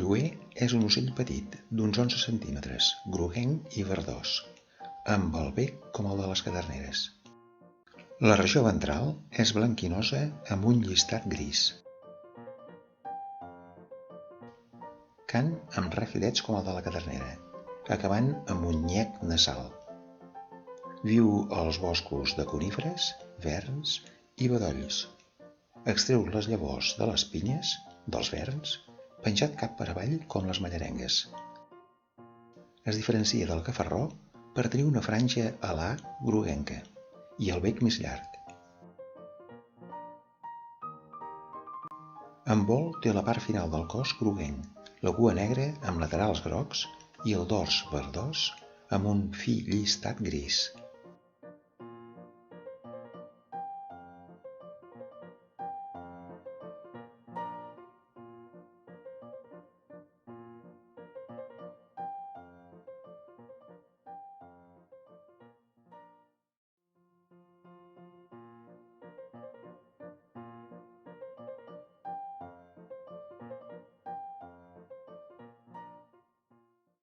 Lluer és un ocell petit, d'uns 11 centímetres, groguenc i verdós, amb el bec com el de les caderneres. La regió ventral és blanquinosa amb un llistat gris. Cant amb refilets com el de la cadernera, acabant amb un nyec nasal. Viu als boscos de coníferes, verns i bedolls. Extreu les llavors de les pinyes, dels verns, penjat cap per avall com les mallerengues. Es diferencia del cafarró per tenir una franja alar groguenca i el bec més llarg. En vol té la part final del cos groguenc, la cua negra amb laterals grocs i el dors verdós amb un fi llistat gris.